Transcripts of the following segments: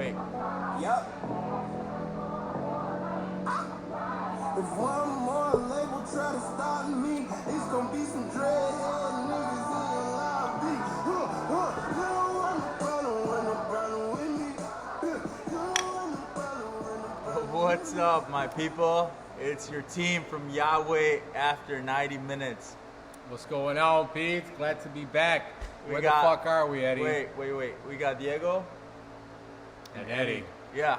Wait. Yep. If one more label try to stop me, it's gonna be some dreadhead niggas in your lobby. You don't want no problem with me. You don't want no problem. What's up, my people? It's your team from Ya Wey After 90 minutes. What's going on, Pete? Glad to be back. Where the fuck are we, Eddie? Wait. We got Diego and Eddie. Yeah,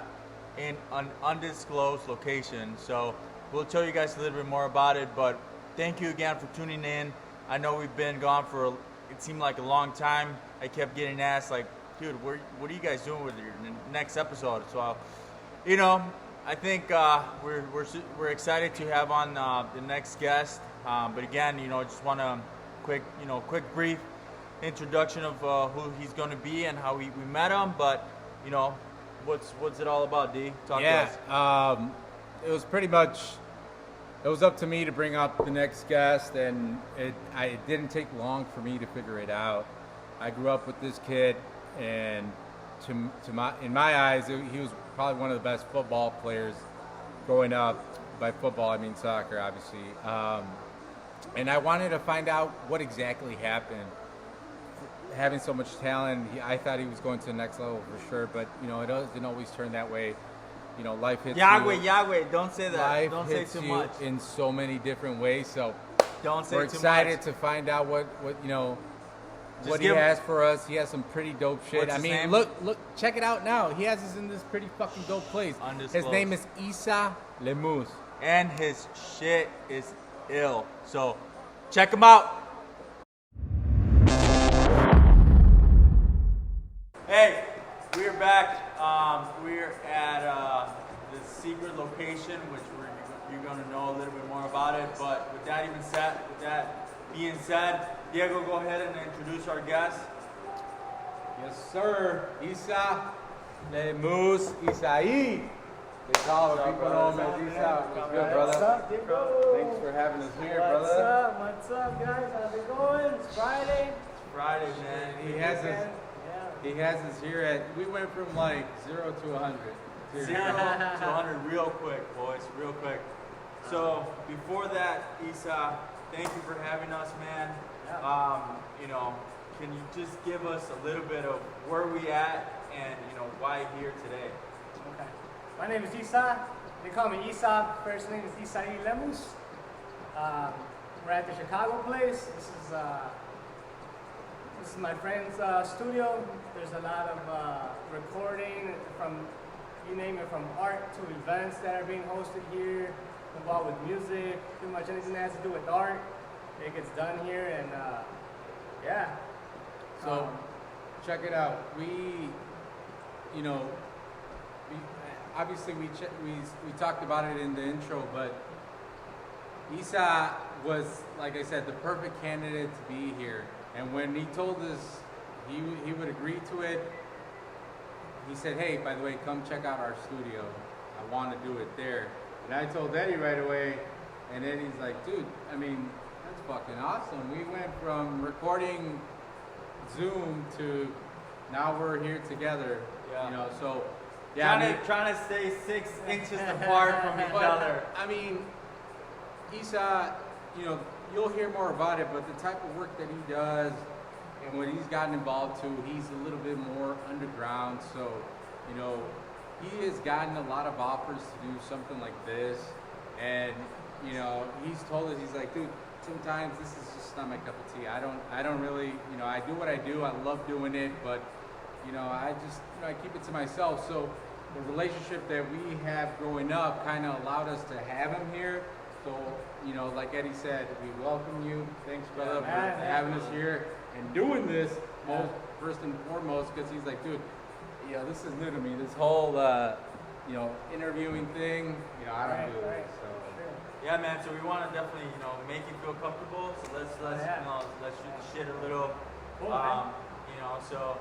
in an undisclosed location. So we'll tell you guys a little bit more about it. But thank you again for tuning in. I know we've been gone for it seemed like a long time. I kept getting asked, like, dude, what are you guys doing with your next episode? So, I think we're excited to have on the next guest. But again, just want a quick brief introduction of who he's going to be and how we met him. But what's it all about, D? Talk to us. It was pretty much. It was up to me to bring up the next guest, and it didn't take long for me to figure it out. I grew up with this kid, and in my eyes, he was probably one of the best football players growing up. By football, I mean soccer, obviously. And I wanted to find out what exactly happened. Having so much talent, I thought he was going to the next level for sure, but it doesn't always turn that way. Life hits Yahweh, don't say that. Life Don't say hits too you much. in so many different ways. So Don't say we're too much. excited to find out what he has for us. He has some pretty dope shit. What's I his mean, name? look, check it out now. He has us in this pretty fucking dope place. Undisclosed. His name is Isai Lemus. And his shit is ill. So check him out. Hey, we're back. We're at the secret location, which you're going to know a little bit more about it. But with that being said, Diego, go ahead and introduce our guest. Yes, sir. Isai Lemus. Isai. They call him, people know him as Isai. What's good, brother? What's up, Diego? Thanks for having us here, brother. What's up, guys? How's it going? It's Friday. It's Friday, man. He has us here at, we went from like 0 to 100. 0 to 100 real quick, boys, real quick. So before that, Isai, thank you for having us, man. Can you just give us a little bit of where we at and why here today? Okay. My name is Isai. They call me Isai. First name is Isai Lemus. We're at the Chicago place. This is my friend's studio. There's a lot of recording from, you name it, from art to events that are being hosted here, involved with music, pretty much anything that has to do with art. It gets done here, and yeah. So, check it out. Obviously we talked about it in the intro, but Isai was, like I said, the perfect candidate to be here. And when he told us he would agree to it, he said, hey, by the way, come check out our studio. I want to do it there. And I told Eddie right away, and Eddie's like, dude, I mean, that's fucking awesome. We went from recording Zoom to now we're here together. Yeah. So yeah. Trying to stay 6 inches apart from each other. I mean, Isai, you'll hear more about it, but the type of work that he does and what he's gotten involved to, he's a little bit more underground. So, he has gotten a lot of offers to do something like this. And, he's told us, he's like, dude, sometimes this is just not my cup of tea. I don't really, I do what I do. I love doing it, but, I keep it to myself. So the relationship that we have growing up kind of allowed us to have him here. So, like Eddie said, we welcome you. Thanks, brother, for having us here and doing this first and foremost, because he's like, dude, this is new to me. This whole, interviewing thing, I don't do it. So. Yeah, man. So we want to definitely, make you feel comfortable. So let's shoot the shit a little. Cool, So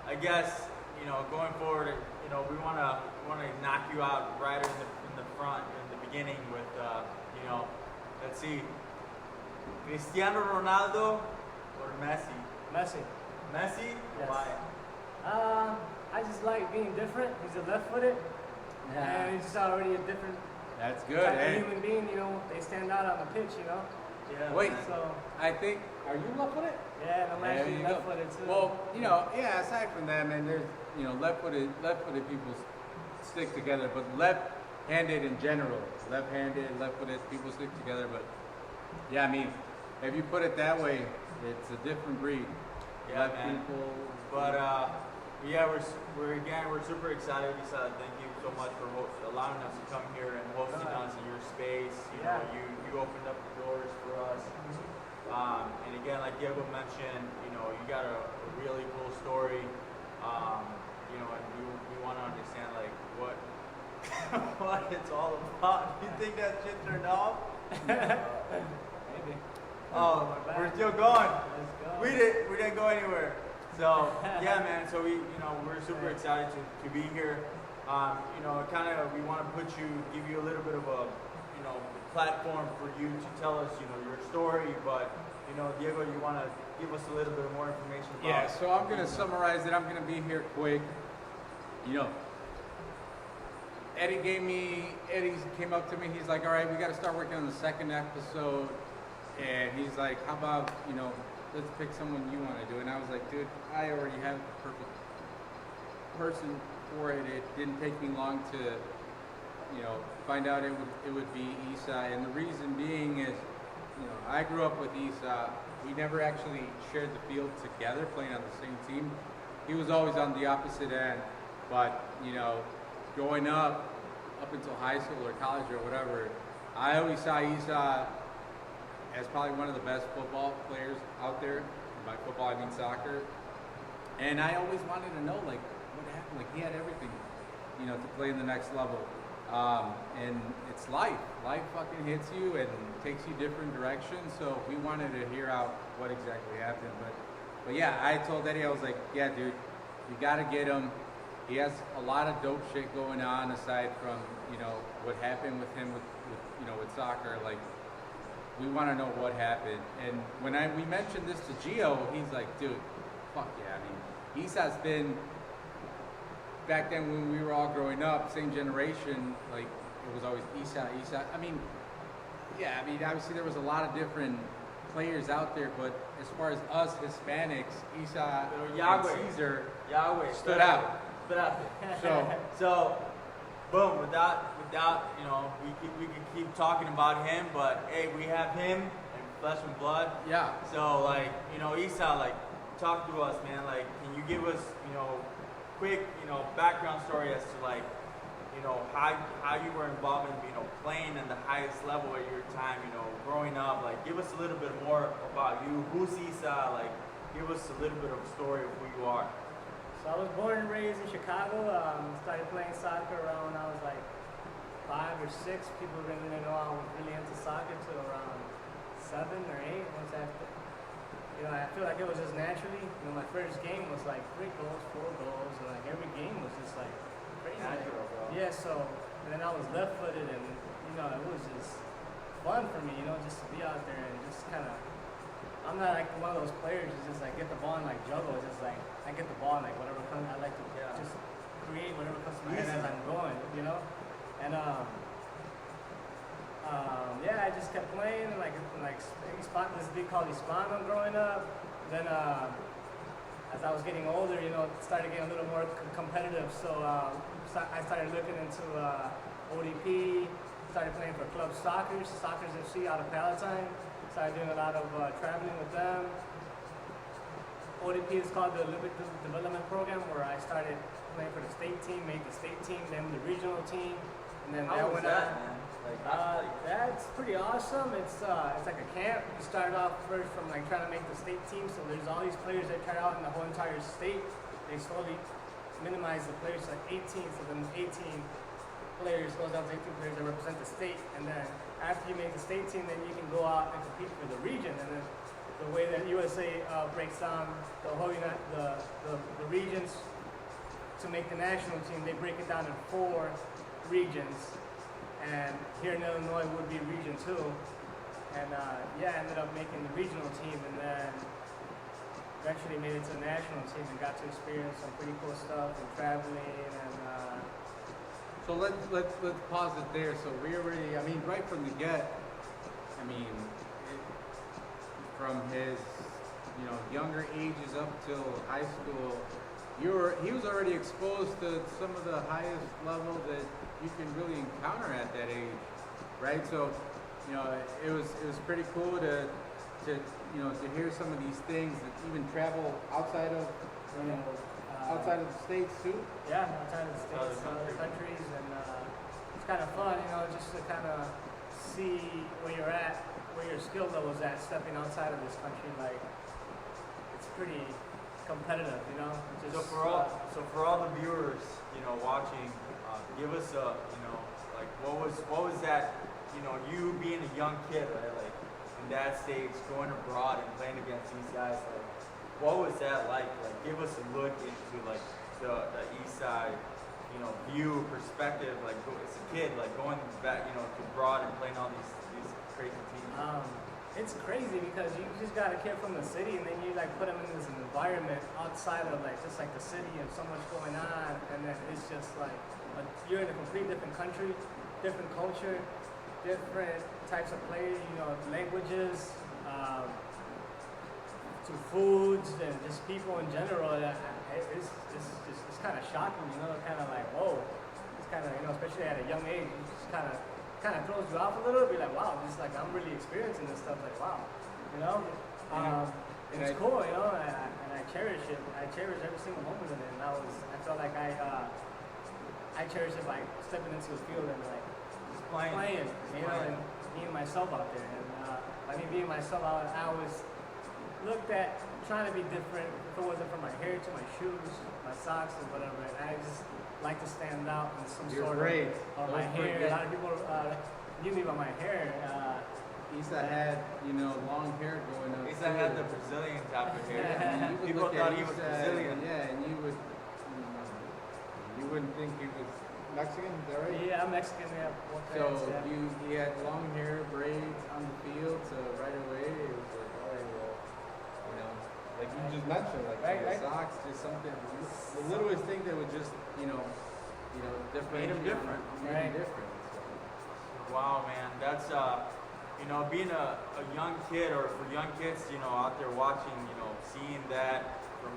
I guess, going forward, we want to knock you out right in the front, in the beginning with, let's see, Cristiano Ronaldo or Messi? Messi. Messi? Yes. Why? I just like being different. He's a left-footed, and he's just already a different That's good. type Hey. of human being. You know, they stand out on the pitch. You know. Yeah. Wait, man. So I think, are you left-footed? yeah, and I'm There actually you go. left-footed too. Well, aside from that, man, there's, left-footed people stick together, but left-handed in general, left-handed, left-footed people stick together. But yeah, I mean, if you put it that way, it's a different breed. Yeah, Left man. people. But yeah, we're super excited. Isai, thank you so much for allowing us to come here and hosting us in your space. You know, you opened up the doors for us. And again, like Diego mentioned, you got a really cool story. And we want to understand like what what it's all about. You think that shit turned off? Maybe. Oh, we're still going. Let's go. We didn't go anywhere. So yeah, man. So we're super excited to be here. We want to give you a little bit of a platform for you to tell us your story. But Diego, you want to give us a little bit more information about? Yeah, so I'm going to summarize it. I'm going to be here quick. Eddie came up to me. He's like, all right, we got to start working on the second episode. And he's like, how about, let's pick someone you want to do. And I was like, dude, I already have the perfect person for it. It didn't take me long to, find out it would be Isai. And the reason being is, I grew up with Isai. We never actually shared the field together, playing on the same team. He was always on the opposite end. But, growing up until high school or college or whatever, I always saw Isai as probably one of the best football players out there. And by football, I mean soccer. And I always wanted to know, like, what happened. Like, he had everything, to play in the next level. And it's life. Life fucking hits you and takes you different directions. So we wanted to hear out what exactly happened. But yeah, I told Eddie, I was like, yeah, dude, you got to get him. He has a lot of dope shit going on aside from, what happened with him with soccer. Like, we want to know what happened. And when we mentioned this to Gio, he's like, dude, fuck yeah. I mean, Isai's been, back then when we were all growing up, same generation, like, it was always Isai. I mean, yeah, obviously there was a lot of different players out there, but as far as us Hispanics, Isai and Caesar stood out. So, boom. Without we could keep talking about him, but hey, we have him in flesh and blood. Yeah. So Isai, like, talk to us, man. Like, can you give us quick background story as to like how you were involved in playing in the highest level at your time, growing up. Like, give us a little bit more about you. Who's Isai? Like, give us a little bit of a story of who you are. So I was born and raised in Chicago. Started playing soccer around when I was like 5 or 6. People didn't really know I was really into soccer till around 7 or 8. Once after, I feel like it was just naturally. My first game was like 3 goals, 4 goals, and like every game was just like crazy. Natural, bro. Yeah. So and then I was left-footed, and it was just fun for me. Just to be out there and just kind of. I'm not like one of those players who's just like get the ball and like juggle. It's just like I get the ball and like whatever comes, I like to just create whatever comes to my head as I'm going, And I just kept playing and like spot this league called Hispano growing up. Then as I was getting older, it started getting a little more competitive. So I started looking into ODP. Started playing for Club Soccer's FC out of Palatine. Started doing a lot of traveling with them. ODP is called the Olympic Development Program, where I started playing for the state team, made the state team, then the regional team, and then How was that, man? Like, that's pretty awesome. It's like a camp. You start off first from like trying to make the state team, so there's all these players that try out in the whole entire state. They slowly minimize the players to like 18, so then 18 players goes down to 18 players that represent the state, and then after you make the state team, then you can go out and compete for the region. And then the way that USA breaks down the whole the regions to make the national team, they break it down in 4 regions. And here in Illinois would be Region 2. And I ended up making the regional team. And then eventually made it to the national team and got to experience some pretty cool stuff and traveling and. So let's pause it there. So we already, I mean, right from the get, I mean, from his, you know, younger ages up till high school, he was already exposed to some of the highest level that you can really encounter at that age, right? So, you know, it was pretty cool to you know, to hear some of these things that even travel outside of outside of the states too. Yeah, outside of the states, other countries, and it's kind of fun, you know, just to kind of see where you're at, where your skill level's at, stepping outside of this country. Like, it's pretty competitive, you know. Just, So for all the viewers, you know, watching, give us a, you know, like what was that, you know, you being a young kid, right? Like in that stage, going abroad and playing against these guys, like what was that like? Like give us a look into like the East Side, you know, view, perspective, like as a kid, like going back, you know, to abroad and playing all these crazy teams. It's crazy because you just got a kid from the city and then you like put him in this environment outside of like just like the city and so much going on, and then it's just like you're in a complete different country, different culture, different types of players, you know, languages, to foods and just people in general. It's kind of shocking, you know, kind of like whoa. It's kind of, you know, especially at a young age, it just kind of throws you off a little. Be like, wow, this is like I'm really experiencing this stuff. Like, wow, you know. And it's cool, you know, and I cherish it. I cherish every single moment of it. And I felt like I cherish it by stepping into the field and like Just playing, you know, and being myself out there. And by me being myself, I always looked at trying to be different. If it wasn't from my hair to my shoes, my socks, or whatever. And I just like to stand out in some You're sort great. of my hair. A lot of people knew me by my hair. Isa had, you know, long hair growing up. Isa had the Brazilian type of hair. And you would People look thought at he was Isa, Brazilian. Yeah, and you wouldn't think he was Mexican, is that right? Yeah, I'm Mexican. Yeah. So he had long hair, braids on the field, so right away it was like, all right, well, you know, like you just mentioned, like the socks, just something, the littlest thing that would just, you know, different. Made him different. Made him different. So. Wow, man, that's you know, being a young kid, or for young kids, you know, out there watching, you know, seeing that from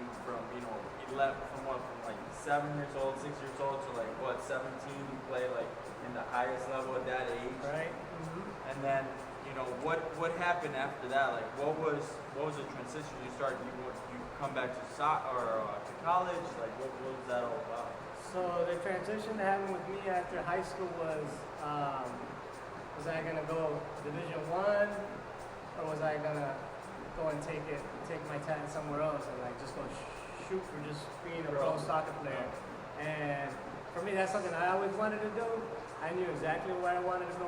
you know, 11, from like 7 years old, 6 years old to like what 17, you play like in the highest level at that age, Right. Mm-hmm. and then you know what happened after that? Like what was the transition? You come back to to college? Like what was that all about? So the transition that happened with me after high school was I gonna go Division I, or was I gonna go and take my talent somewhere else and like just go shoot for just being a pro soccer player? And for me, that's something I always wanted to do. I knew exactly where I wanted to go,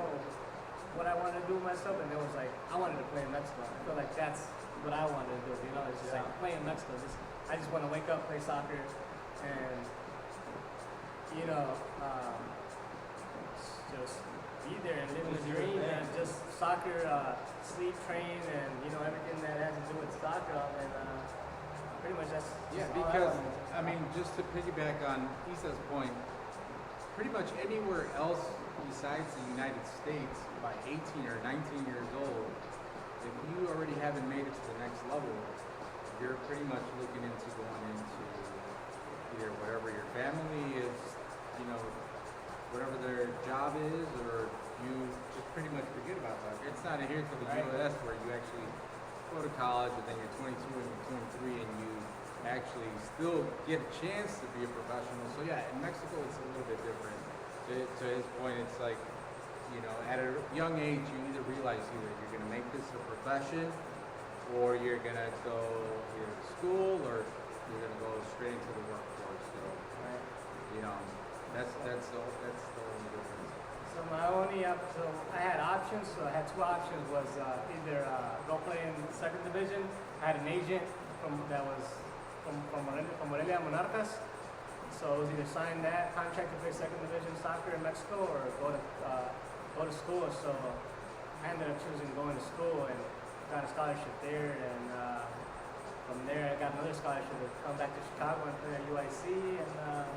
what I wanted to do myself, and it was like I wanted to play in Mexico. I feel like that's what I wanted to do. You know, it's just like play in Mexico. I just want to wake up, play soccer, and you know, just be there and live the dream, and just soccer, sleep, train, and you know everything that has to do with soccer. And pretty much that's all because I mean, just to piggyback on Isa's point, pretty much anywhere else besides the United States, by 18 or 19 years old, if you already haven't made it to the next level, you're pretty much looking into going into either whatever your family is, you know, whatever their job is, or you just pretty much forget about that. It's not here to the U.S. where you actually go to college and then you're 22 and you're 23 and you actually still get a chance to be a professional. So yeah, in Mexico it's a little bit different. To his point, it's like, you know, at a young age you either realize either you're going to make this a profession, or you're going to go either to school, or you're going to go straight into the workforce. So, you know, that's the only difference. So I had options. So I had two options. Was either go play in the second division. I had an agent from Morelia Monarcas. So it was either sign that contract to play second division soccer in Mexico, or go to school. So I ended up choosing going to school and got a scholarship there. And from there, I got another scholarship to come back to Chicago and play at UIC. And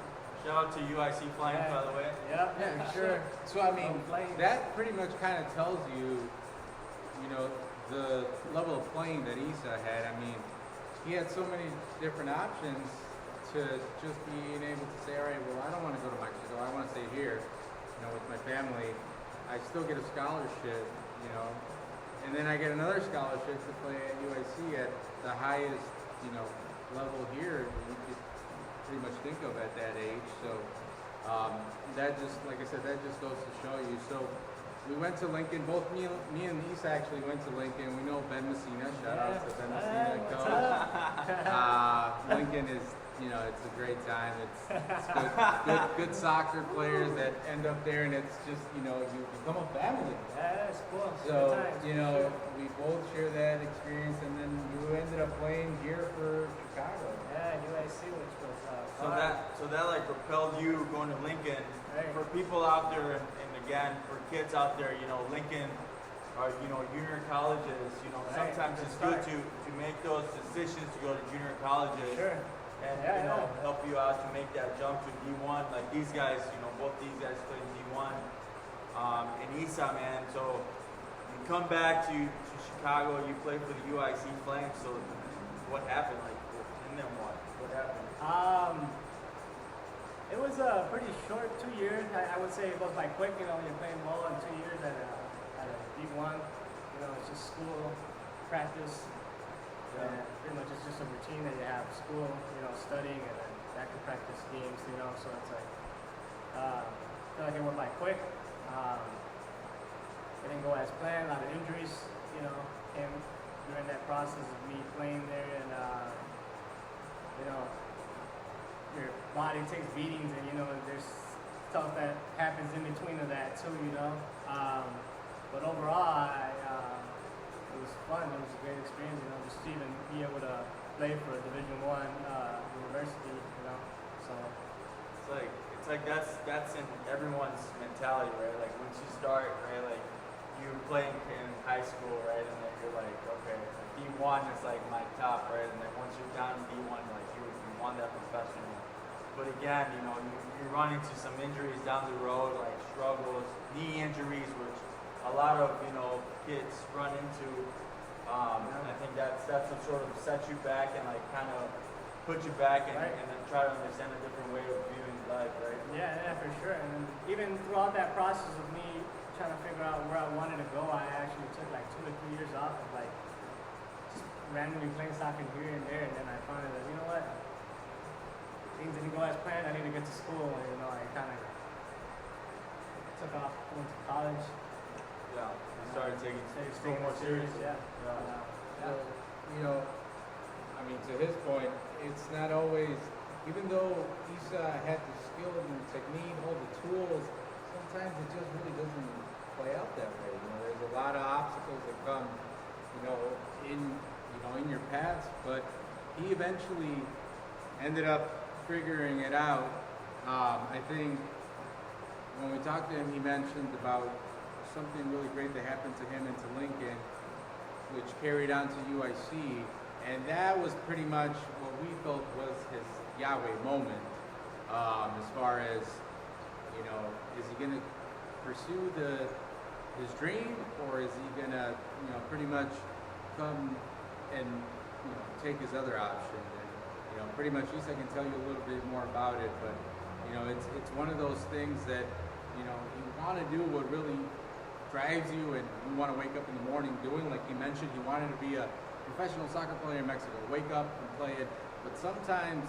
Shout out to UIC Flames, by the way. yeah, Yeah, for sure. So I mean, Flames. that pretty much kind of tells you, you know, the level of playing that Isai had. I mean, he had so many different options to just being able to say, all right, well, I don't want to go to Mexico. I want to stay here, you know, with my family. I still get a scholarship, you know, and then I get another scholarship to play at UIC at the highest, you know, level here you could pretty much think of at that age. So that just, like I said, that just goes to show you. So we went to Lincoln. Both me and Isai actually went to Lincoln. We know Ben Messina. Shout out to Ben Messina, What's coach. up? Lincoln is, you know, it's a great time. It's good soccer players that end up there, and it's just, you know, you become a family. Yeah, it's cool. So, Good times, you for know, sure. we both share that experience, and then you ended up playing here for Chicago. Yeah, UIC, which was So fun. that like propelled you going to Lincoln. Right. For people out there, and again, for kids out there, you know, Lincoln, or you know, junior colleges. You know, Right, sometimes good it's start. good to make those decisions to go to junior colleges. Sure. And Yeah, you know, yeah. help you out to make that jump to D1. Like these guys, you know, both these guys played D1. And Isai, man. So you come back to Chicago, you play for the UIC Flames. So what happened? Like, and then what? What happened? It was a pretty short 2 years. I would say it goes by quick. You know, you're playing ball in 2 years at a D1. You know, it's just school, practice. Yeah. And pretty much it's just a routine that you have school, you know, studying, and then back to practice games. You know, so it's like I feel like it went by quick. It didn't go as planned. A lot of injuries, you know, came during that process of me playing there, and you know, your body takes beatings, and you know, there's stuff that happens in between of that too, you know. But overall, it was fun. It was a great experience, you know, just to even be able to play for a Division One university, you know. So It's like that's in everyone's mentality, right? Like once you start, right? Like you play in high school, right? And then you're like, okay, D1 is like my top, right? And then once you're down in D1, like you want that professional. But again, you know, you run into some injuries down the road, like struggles, knee injuries, which a lot of, you know, kids run into. And I think that's what sort of sets you back and like kind of put you back and, Right. and then try to understand a different way of viewing life, right? yeah, for sure. And then even throughout that process of me trying to figure out where I wanted to go, I actually took like 2 to 3 years off of like just randomly playing soccer here and there, and then I found that, you know what, things didn't go as planned. I need to get to school, and you know, I kind of took off, went to college, Yeah. You started taking school taking more it serious. serious. Yeah. So, you know, I mean, to his point, it's not always, even though Isai had the skill and the technique, all the tools, sometimes it just really doesn't play out that way. You know, there's a lot of obstacles that come, you know, in your paths, but he eventually ended up figuring it out. I think when we talked to him, he mentioned about something really great that happened to him and to Lincoln, which carried on to UIC, and that was pretty much what we felt was his Ya Wey moment. As far as, you know, is he going to pursue his dream, or is he going to, you know, pretty much come and, you know, take his other option? And, you know, pretty much Isai can tell you a little bit more about it, but, you know, it's one of those things that, you know, you want to do what really drives you, and you want to wake up in the morning doing. Like he mentioned, he wanted to be a professional soccer player in Mexico, wake up and play it. But sometimes,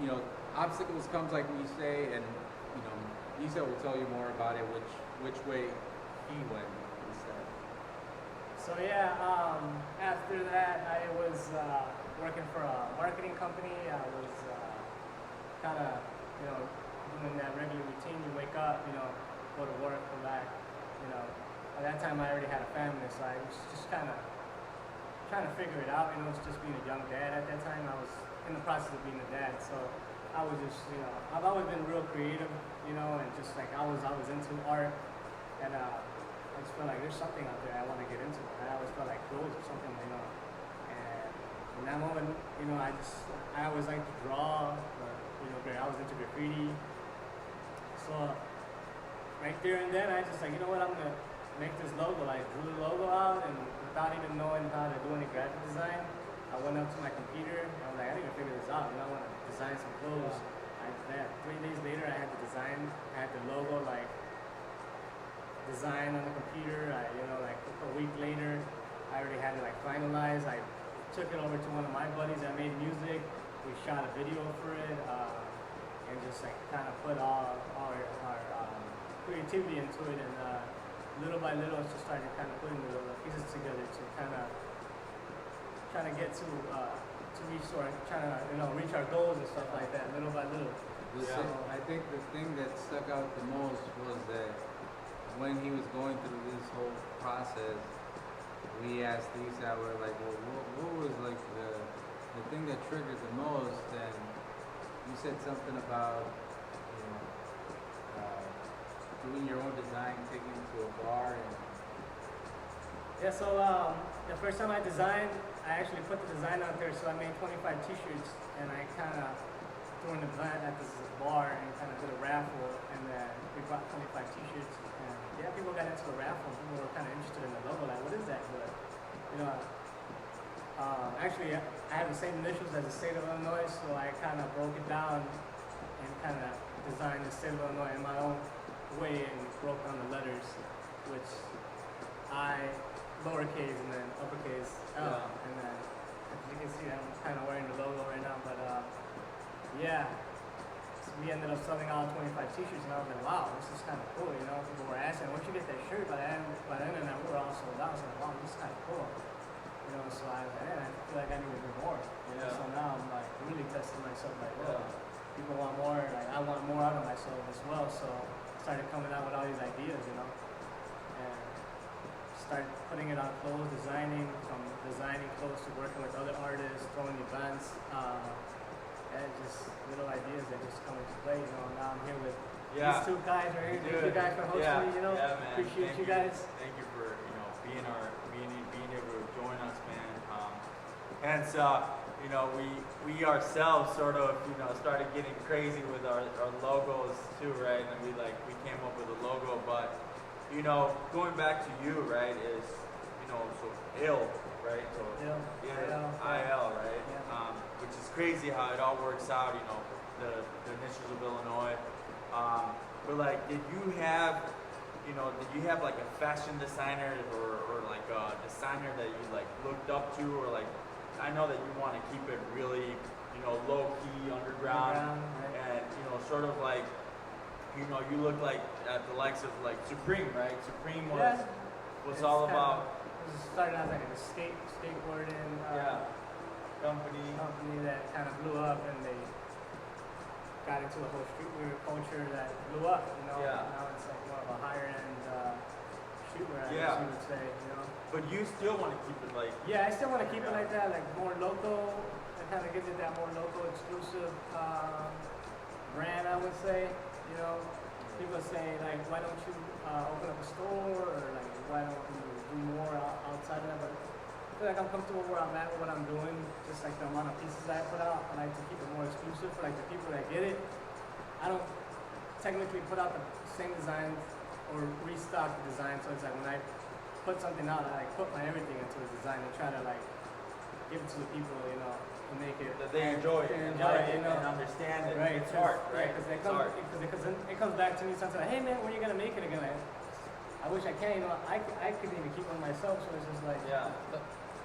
you know, obstacles comes like we say, and, you know, Isai will tell you more about it, which way he went instead. So yeah, after that, I was working for a marketing company. I was kind of, you know, doing that regular routine. You wake up, you know, go to work, come back. You know, at that time I already had a family, so I was just kind of trying to figure it out. You know, it's just being a young dad at that time. I was in the process of being a dad, so I was just, you know, I've always been real creative, you know, and just like I was into art, and I just felt like there's something out there I want to get into. I always felt like clothes or something, you know. And in that moment, you know, I always like to draw, but, you know, I was into graffiti. So right there and then, I just like, you know what, I'm gonna make this logo. I drew the logo out, and without even knowing how to do any graphic design, I went up to my computer, and I was like, I need to figure this out. You know, I want to design some clothes. 3 days later, I had the design, I had the logo like designed on the computer. You know, like a week later, I already had it like finalized. I took it over to one of my buddies that made music. We shot a video for it, and just like kind of put all our creativity into it, and little by little, just started kind of putting the pieces together to kind of trying to get to reach reach our goals and stuff like that, little by little. I think the thing that stuck out the most was that when he was going through this whole process, we asked Isai, we're like, well, what was like the thing that triggered the most? And you said something about, you know, doing your own design, taking it to a bar. And yeah, so the first time I designed, I actually put the design out there, so I made 25 t-shirts, and I kind of threw an event at this bar and kind of did a raffle, and then we bought 25 t-shirts, and yeah, people got into the raffle, and people were kind of interested in the logo, like, what is that? But, you know, actually, I have the same initials as the state of Illinois, so I kind of broke it down and kind of designed the state of Illinois in my own way and broke down the letters, which lowercase and then uppercase L, and then as you can see, I'm kind of wearing the logo right now, but yeah, so we ended up selling out 25 t-shirts, and I was like, wow, this is kind of cool, you know, people were asking, once you get that shirt, by the end of that, we were all sold out, so I was like, wow, this is kind of cool, you know, so I was like, man, I feel like I need to do more, you know, so now I'm like really testing myself, like, well, people want more, like, I want more out of myself as well, so I started coming out with all these ideas, you know, and started putting it on clothes, designing clothes to working with other artists, throwing events, and just little ideas that just come into play. You know, now I'm here with these two guys right here. Thank you guys for hosting me. You know, man. Appreciate you guys. Thank you for being able to join us, man. Hence, you know, we ourselves sort of started getting crazy with our logos too, right? And we came up with a logo, but going back to you, right, is, so ill, right? So IL, right? Yeah. Which is crazy how it all works out, the initials of Illinois. But like, did you have like a fashion designer or like a designer that you like looked up to, or like, I know that you want to keep it really, low key, underground, right? And sort of like, you look like at the likes of like Supreme, right? Supreme was all about. It started out like a skateboarding company that kind of blew up, and they got into a whole streetwear culture that blew up. Now it's like more of a higher end streetwear, I guess you would say. But you still want to keep it like. Yeah, I still want to keep it like that, like more local. It kind of gives it that more local, exclusive brand, I would say. People say like, why don't you open up a store, or like, why don't you do more outside of that? But I feel like I'm comfortable where I'm at with what I'm doing, just like the amount of pieces I put out. I like to keep it more exclusive for like the people that get it. I don't technically put out the same designs or restock the design, so it's like when I put something out, I like put my everything into the design and try to like give it to the people, and make it that they enjoy it, and understand it. Right, it's art, right? Because it comes back to me sometimes. Like, hey man, when are you gonna make it again? Like, I wish I can. I couldn't even keep one myself, so it's just like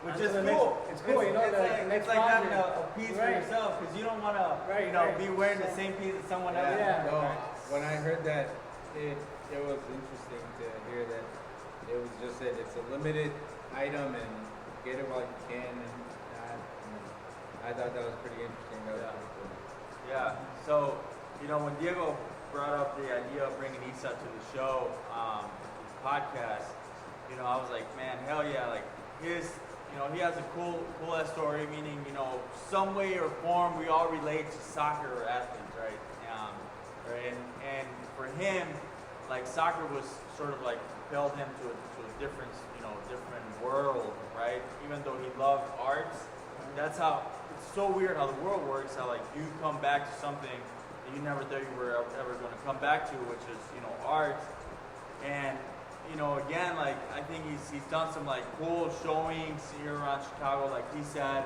which is cool. It's cool, it's like having a piece for yourself, because you don't want to be wearing the same piece that someone else. When I heard that, it was interesting to hear that it was just that it's a limited item and get it while you can. And I thought that was pretty interesting. That was pretty cool. Yeah. So, when Diego brought up the idea of bringing Isai to the show, his podcast, I was like, man, hell yeah! Like his, he has a cool ass story. Meaning, some way or form, we all relate to soccer or athletes, right? Right. And for him, like soccer was sort of like propelled him to a different, different world, right? Even though he loved arts. that's how it's so weird how the world works. How like you come back to something that you never thought you were ever going to come back to, which is art. And again, like I think he's done some like cool showings here around Chicago, like he said.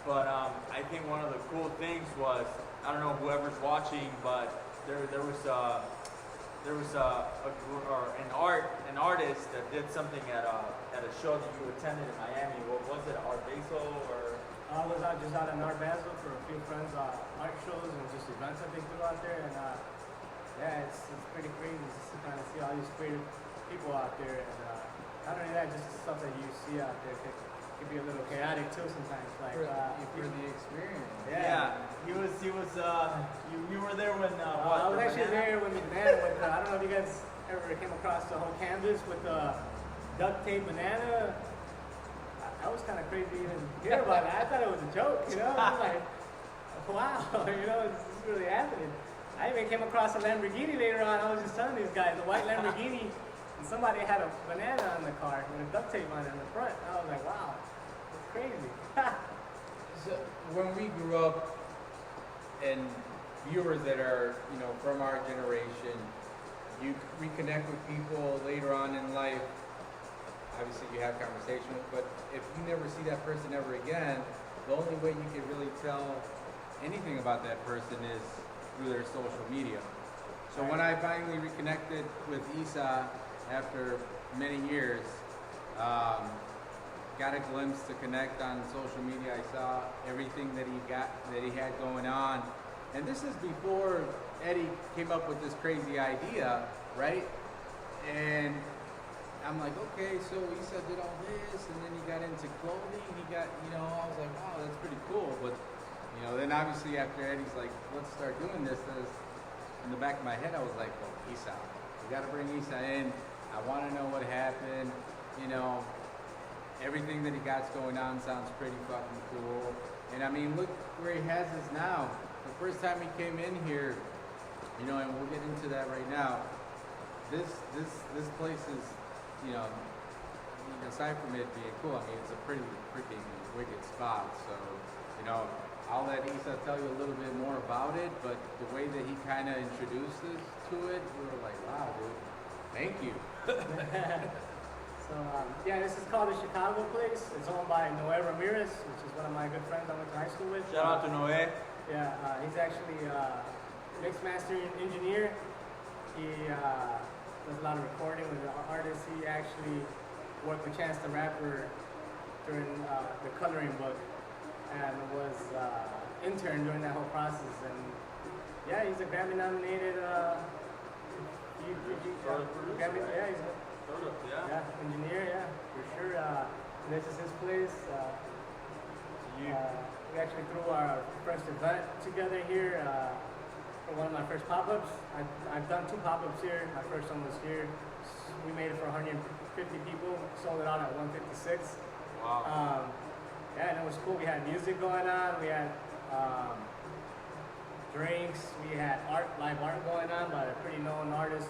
But I think one of the cool things was, I don't know whoever's watching, but there was an artist that did something at a show that you attended in Miami. What was it, Art Basel or? I was out just out in Art Basel for a few friends' art shows and just events that they threw out there, and yeah, it's pretty crazy just to kind of see all these creative people out there, and not only that, just the stuff that you see out there could be a little chaotic too sometimes. Like for the experience. Yeah, you were there when I was actually there when the banana with I don't know if you guys ever came across the whole canvas with the duct tape banana. That was kind of crazy to even hear about that. I thought it was a joke, I was like, wow, this is really happening. I even came across a Lamborghini later on. I was just telling these guys, the white Lamborghini, and somebody had a banana on the car with a duct tape on it in the front. I was like, wow, that's crazy. So when we grew up, and viewers that are from our generation, we connect with people later on in life. Obviously, you have conversation with, but if you never see that person ever again, the only way you can really tell anything about that person is through their social media. So when I finally reconnected with Isai after many years, got a glimpse to connect on social media. I saw everything that he had going on, and this is before Eddie came up with this crazy idea, right? And I'm like, okay, so Isai did all this, and then he got into clothing. He got, I was like, wow, that's pretty cool. But then obviously after Eddie's like, let's start doing this, in the back of my head I was like, well, Isai, we got to bring Isai in. I want to know what happened. Everything that he got going on sounds pretty fucking cool. And I mean, look where he has us now. The first time he came in here, and we'll get into that right now. This place is, aside from it being cool, I mean, it's a pretty freaking wicked spot. So, I'll let Isai tell you a little bit more about it, but the way that he kind of introduced us to it, we were like, wow, dude, thank you. So, this is called the Chicago Place. It's owned by Noé Ramirez, which is one of my good friends I went to high school with. Shout out to Noé. Yeah, he's actually a mix mastering engineer. He does a lot of recording with artists. He actually worked with Chance the Rapper during the Coloring Book and was intern during that whole process. And yeah, he's a Grammy nominated. Grammy, yeah, he's a engineer, for sure. This is his place. We actually threw our first event together here for one of my first pop-ups. I've done 2 pop-ups here. My first one was here. We made it for 150 people, sold it out at 156. Wow. And it was cool. We had music going on. We had drinks. We had live art going on by a pretty known artist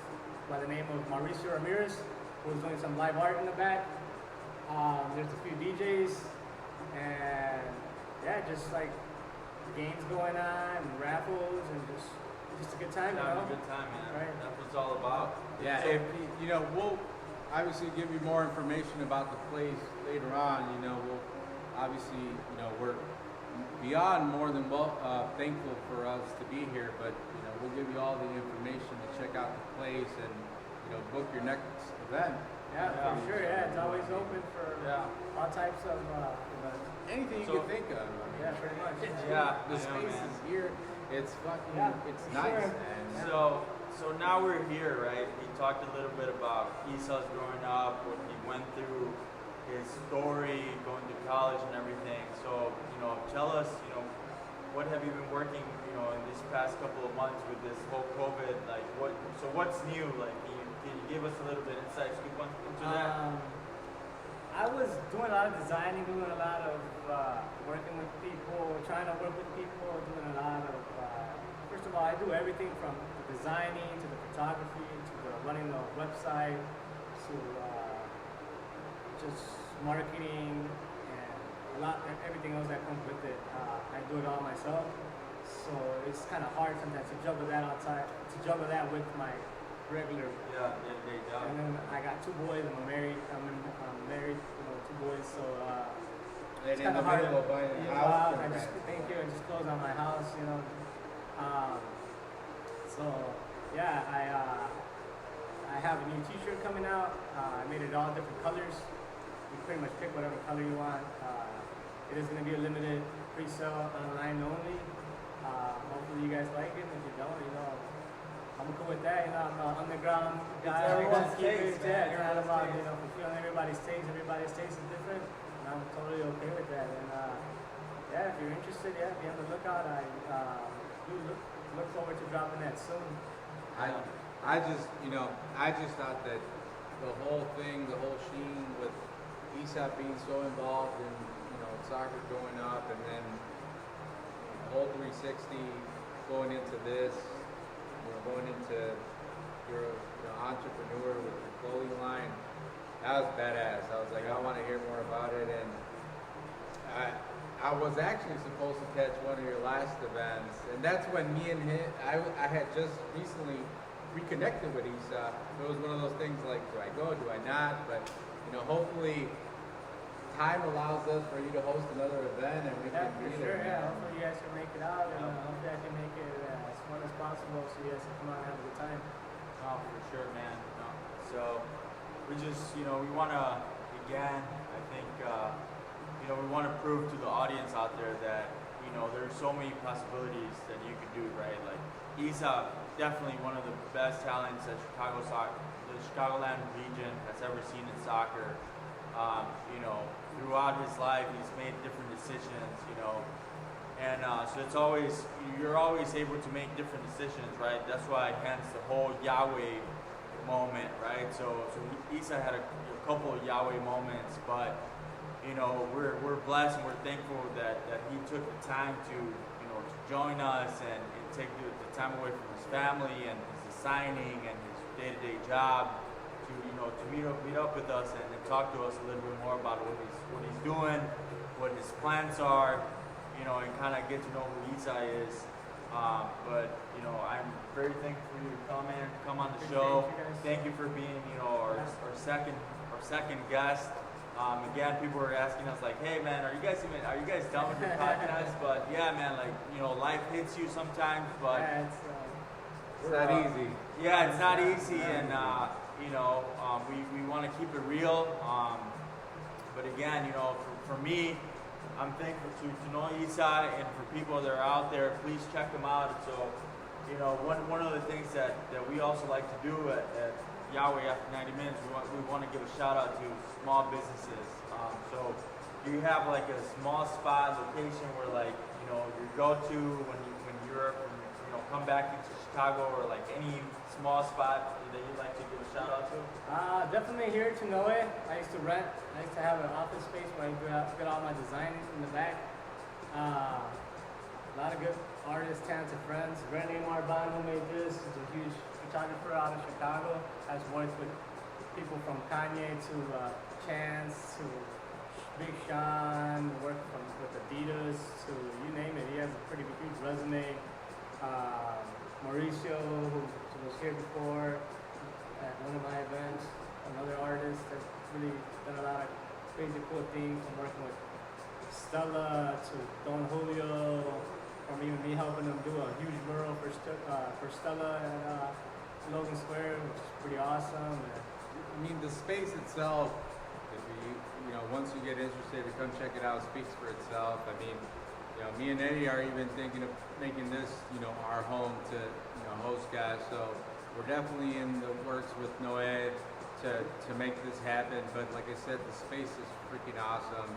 by the name of Mauricio Ramirez, who was doing some live art in the back. There's a few DJs, and just like games going on, and raffles, and just a good time. A good time, man. Right. That's what it's all about. Yeah, So, if we'll obviously give you more information about the place later on. We'll obviously, we're beyond more than thankful for us to be here, but we'll give you all the information to check out the place and book your next event. Yeah, for sure. Yeah, it's always open for all types of events. Anything you can think of. Yeah, pretty much. The space is here. It's fucking. It's for nice. sure. And So now we're here, right? He talked a little bit about Isai's growing up, what he went through, his story, going to college and everything. So, tell us, what have you been working, in these past couple of months with this whole COVID? Like, what's new? Like, can you give us a little bit inside scoop into that? I was doing a lot of designing, doing a lot of working with people, trying to work with people, doing a lot of, first of all, I do everything from the designing to the photography to the running the website to just marketing and everything else that comes with it. I do it all myself, so it's kind of hard sometimes to juggle that with my regular. Yeah, day job. And then I got 2 boys. I'm married. I'm married. 2 boys. So And it's in kind the of hard. middle of buying a Yeah, house. thank you. I just closed on my house. So yeah, I have a new T-shirt coming out. I made it all different colors. You pretty much pick whatever color you want. It is going to be a limited pre-sale online only. Hopefully you guys like it. If you don't, I'm cool with that. I'm an underground guy. everyone's Keep it- taste, man. Yeah, it's not Everyone's about taste. fulfilling everybody's taste. Everybody's taste is different, and I'm totally okay with that. And yeah, if you're interested, be on the lookout. I do look forward to dropping that soon. I just thought that the whole thing, the whole sheen with Isai being so involved in, soccer going up, and then the whole 360 going into this, going into your entrepreneur with your clothing line, that was badass. I was like, I want to hear more about it, and I was actually supposed to catch one of your last events, and that's when me and him, I had just recently reconnected with Isai. It was one of those things like, do I go, do I not? But hopefully time allows us for you to host another event, and we Yeah, can for be sure. there. Yeah, man. hopefully you guys can make it out, and hopefully I can make it as fun as possible, so you guys can come out and have a good time. Oh, for sure, man. No. So we just, we want to, again, I think, we want to prove to the audience out there that, there's so many possibilities that you can do, right? Like, Isai, definitely one of the best talents that the Chicagoland region has ever seen in soccer. Throughout his life, he's made different decisions, and so you're always able to make different decisions, right? That's why, hence the whole Ya Wey moment, right? So Isai had a couple of Ya Wey moments, but we're blessed and we're thankful that he took the time to join us and take the time away from his family and his signing and his day-to-day job to meet up with us and talk to us a little bit more about what he's doing, what his plans are, and kind of get to know who Isai is. But I'm very thankful for you to come on the show. Thank you for being our second guest. Again, people were asking us like, hey man, are you guys done with your podcast? But yeah, man, life hits you sometimes, but Yeah, It's not easy. yeah, it's not easy, and we want to keep it real. But again, for me, I'm thankful to know Isai, and for people that are out there, please check him out. And so, one of the things that we also like to do at Ya Wey After 90 Minutes, we want to give a shout out to small businesses. So you have like a small spot location where you go to when you're come back into Chicago, or like any small spot that you'd like to give a shout out to? definitely here to Noe. I used to rent. I used to have an office space where I get all my design in the back. A lot of good artists, talented friends. Randy Marban, who made this, is a huge photographer out of Chicago. Has worked with people from Kanye to Chance to Big Sean. Worked with Adidas to you name it. He has a pretty huge resume. Mauricio, who was here before at one of my events, another artist that's really done a lot of crazy cool things, from working with Stella to Don Julio, from even me helping them do a huge mural for Stella at Logan Square, which is pretty awesome. I mean, the space itself, if once you get interested, to come check it out, speaks for itself. I mean, me and Eddie are even thinking of making this, our home to, host guys. So we're definitely in the works with Noed to make this happen. But like I said, the space is freaking awesome.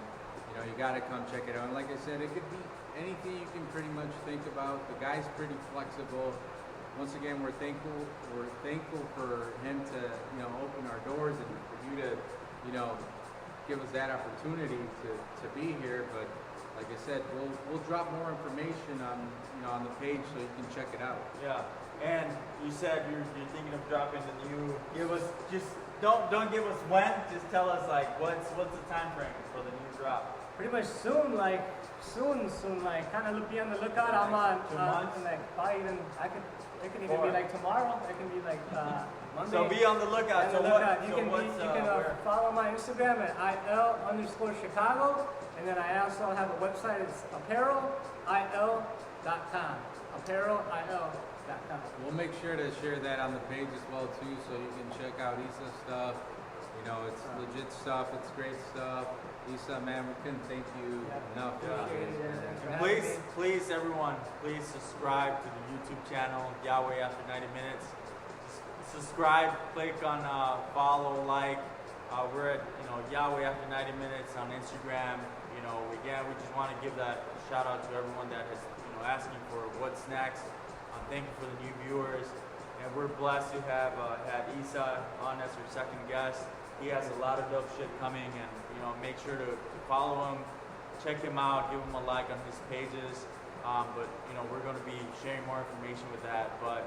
You got to come check it out. And like I said, it could be anything you can pretty much think about. The guy's pretty flexible. Once again, we're thankful for him to, open our doors and for you to, give us that opportunity to be here. But like I said, we'll drop more information on the page so you can check it out. Yeah, and you said you're thinking of dropping the new. Give us just don't give us when. Just tell us like what's the time frame for the new drop. pretty much soon, like kind of be on the lookout. I'm on, 2 months? like probably even it could even be like tomorrow. It can be like Monday. So be on the lookout. On the lookout. You can where? follow my Instagram at il_Chicago, and then I also have a website. It's apparelil.com. Apparelil.com. We'll make sure to share that on the page as well too, so you can check out Issa's stuff. You know, it's legit stuff. It's great stuff. Isa, man, we couldn't thank you enough. Appreciate it. Thanks for having me. Please, everyone, please subscribe to the YouTube channel, Ya Wey After 90 Minutes. Subscribe, click on follow, like. We're at, Ya Wey After 90 Minutes on Instagram. Again, we just want to give that shout out to everyone that is, asking for what's next. Thank you for the new viewers. And we're blessed to have had Isa on as our second guest. He has a lot of dope shit coming, and make sure to follow him, check him out, give him a like on his pages. But we're going to be sharing more information with that. But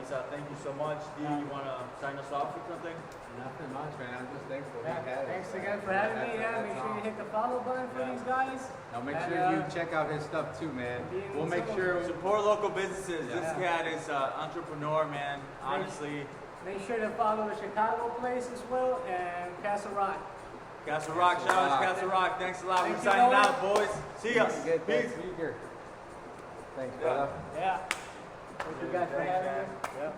Isa, thank you so much. Do you want to sign us off with something? Nothing much, man. I'm just thankful. Thanks again for having me. Yeah, make sure you hit the follow button for these guys. Now make And, sure you check out his stuff too, man. We'll make sure. Support local businesses. This cat is an entrepreneur, man. Honestly. Make sure to follow the Chicago place as well and Castle Rock. Castle Rock, shout out to Castle Rock. Thanks a lot. Thank We're you, signing Noah. out, boys. See ya. Peace. Thanks, brother. Yeah. Thank you guys for having me. Yeah.